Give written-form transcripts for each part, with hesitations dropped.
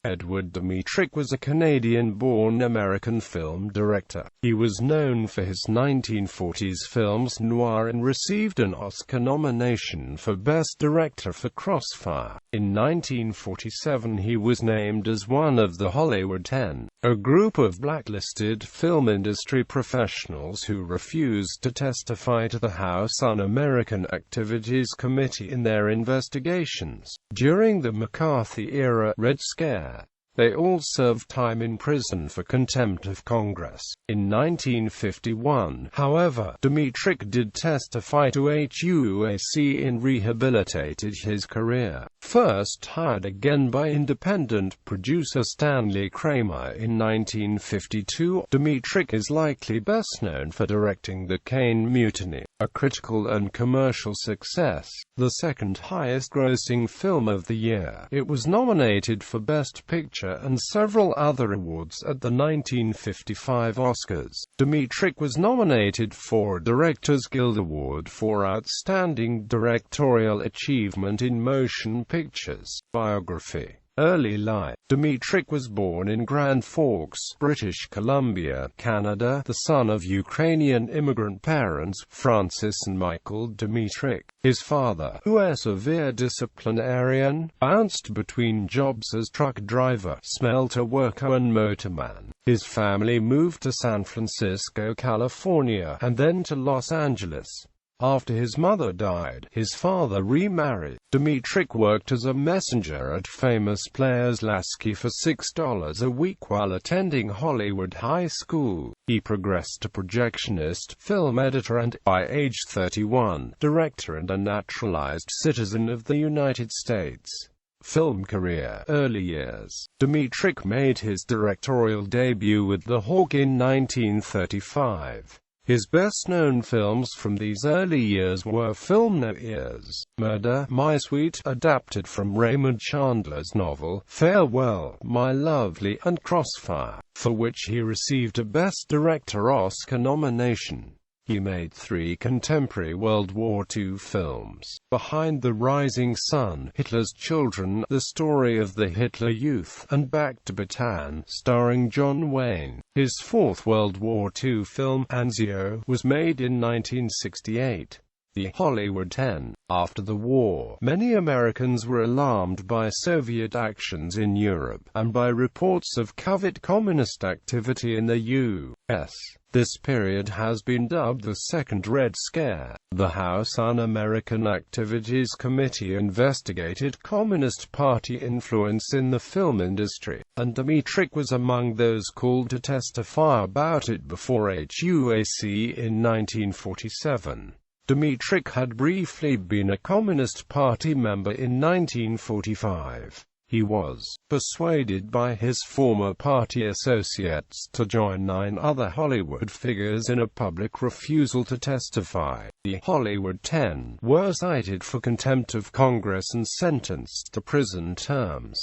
Edward Dmytryk was a Canadian-born American film director. He was known for his 1940s films Noir and received an Oscar nomination for Best Director for Crossfire. In 1947 he was named as one of the Hollywood 10, a group of blacklisted film industry professionals who refused to testify to the House Un-American Activities Committee in their investigations. During the McCarthy-era Red Scare, they all served time in prison for contempt of Congress. In 1951, however, Dmytryk did testify to HUAC and rehabilitated his career. First hired again by independent producer Stanley Kramer in 1952, Dmytryk is likely best known for directing The Caine Mutiny, a critical and commercial success, the second highest-grossing film of the year. It was nominated for Best Picture and several other awards at the 1955 Oscars. Dmytryk was nominated for a Directors Guild Award for Outstanding Directorial Achievement in Motion Pictures. Biography. Early life. Dmytryk was born in Grand Forks, British Columbia, Canada, the son of Ukrainian immigrant parents, Francis and Michael Dmytryk. His father, who was a severe disciplinarian, bounced between jobs as truck driver, smelter worker and motorman. His family moved to San Francisco, California, and then to Los Angeles. After his mother died, his father remarried. Dmytryk worked as a messenger at famous Players Lasky for $6 a week while attending Hollywood High School. He progressed to projectionist, film editor and, by age 31, director and a naturalized citizen of the United States. Film career. Early years. Dmytryk made his directorial debut with The Hawk in 1935. His best-known films from these early years were film noirs, Murder, My Sweet, adapted from Raymond Chandler's novel, Farewell, My Lovely, and Crossfire, for which he received a Best Director Oscar nomination. He made 3 contemporary World War II films: Behind the Rising Sun, Hitler's Children, The Story of the Hitler Youth, and Back to Bataan, starring John Wayne. His 4th World War II film, Anzio, was made in 1968. The Hollywood 10. After the war, many Americans were alarmed by Soviet actions in Europe, and by reports of covert communist activity in the U.S. This period has been dubbed the Second Red Scare. The House Un-American Activities Committee investigated Communist Party influence in the film industry, and Dmytryk was among those called to testify about it before HUAC in 1947. Dmytryk had briefly been a Communist Party member in 1945. He was persuaded by his former party associates to join 9 other Hollywood figures in a public refusal to testify. The Hollywood 10 were cited for contempt of Congress and sentenced to prison terms.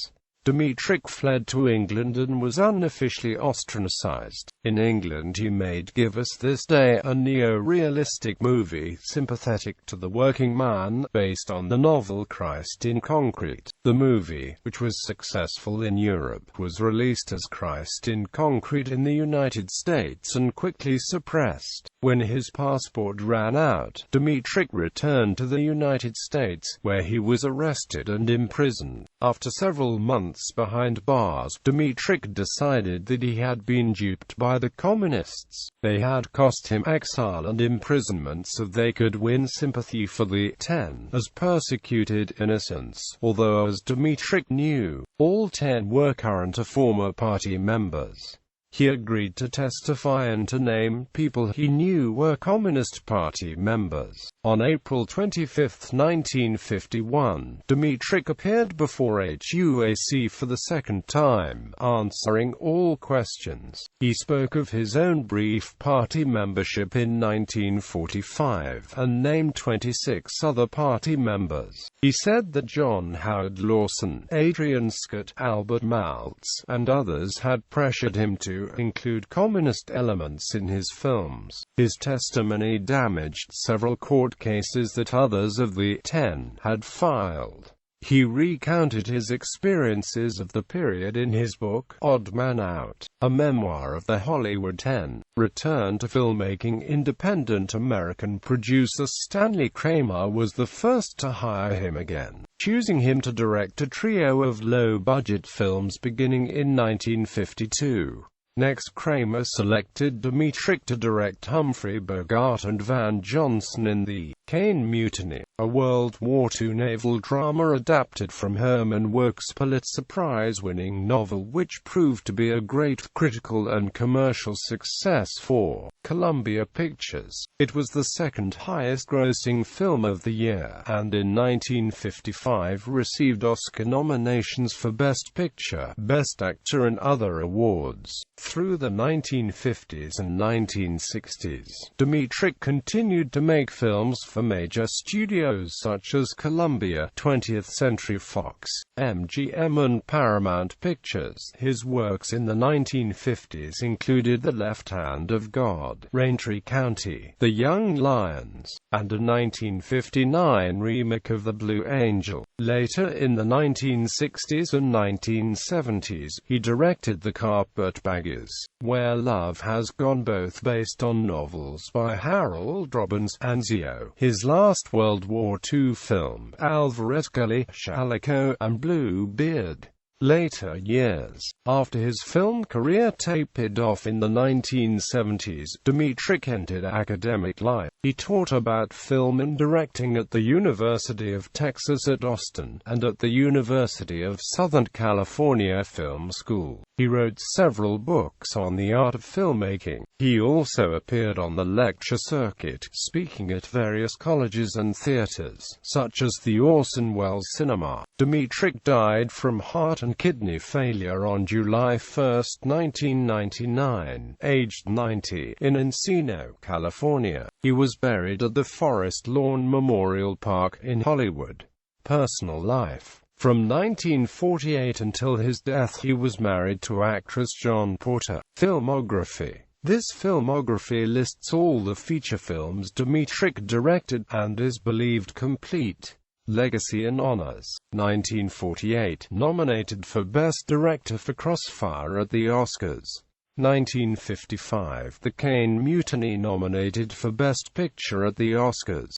Dmytryk fled to England and was unofficially ostracized. In England he made Give Us This Day, a neo-realistic movie sympathetic to the working man, based on the novel Christ in Concrete. The movie, which was successful in Europe, was released as Christ in Concrete in the United States and quickly suppressed. When his passport ran out, Dmytryk returned to the United States, where he was arrested and imprisoned. After several months behind bars, Dmytryk decided that he had been duped by the communists. They had cost him exile and imprisonment so they could win sympathy for the 10 as persecuted innocents, although as Dmytryk knew, all 10 were current or former party members. He agreed to testify and to name people he knew were Communist Party members. On April 25, 1951, Dmytryk appeared before HUAC for the second time, answering all questions. He spoke of his own brief party membership in 1945, and named 26 other party members. He said that John Howard Lawson, Adrian Scott, Albert Maltz, and others had pressured him to include communist elements in his films. His testimony damaged several court cases that others of the 10 had filed. He recounted his experiences of the period in his book, Odd Man Out, a memoir of the Hollywood 10. Return to filmmaking. Independent American producer Stanley Kramer was the first to hire him again, choosing him to direct a trio of low-budget films beginning in 1952. Next, Kramer selected Dmytryk to direct Humphrey Bogart and Van Johnson in The Caine Mutiny, a World War II naval drama adapted from Herman Wouk's Pulitzer Prize-winning novel, which proved to be a great critical and commercial success for Columbia Pictures. It was the second highest-grossing film of the year, and in 1955 received Oscar nominations for Best Picture, Best Actor and other awards. Through the 1950s and 1960s, Dmytryk continued to make films for major studios such as Columbia, 20th Century Fox, MGM and Paramount Pictures. His works in the 1950s included The Left Hand of God, Raintree County, The Young Lions, and a 1959 remake of The Blue Angel. Later in the 1960s and 1970s, he directed The Carpetbaggers, Where Love Has Gone, both based on novels by Harold Robbins and Zio. His last World War II film, Alvarez Gully, Shalico, and Blue Beard. Later years, after his film career tapered off in the 1970s, Dmytryk entered academic life. He taught about film and directing at the University of Texas at Austin, and at the University of Southern California Film School. He wrote several books on the art of filmmaking. He also appeared on the lecture circuit, speaking at various colleges and theaters, such as the Orson Welles Cinema. Dmytryk died from heart and kidney failure on July 1, 1999, aged 90, in Encino, California. He was buried at the Forest Lawn Memorial Park in Hollywood. Personal life. From 1948 until his death, he was married to actress John Porter. Filmography. This filmography lists all the feature films Dmytryk directed, and is believed complete. Legacy and Honors. 1948, nominated for Best Director for Crossfire at the Oscars. 1955, The Caine Mutiny, nominated for Best Picture at the Oscars.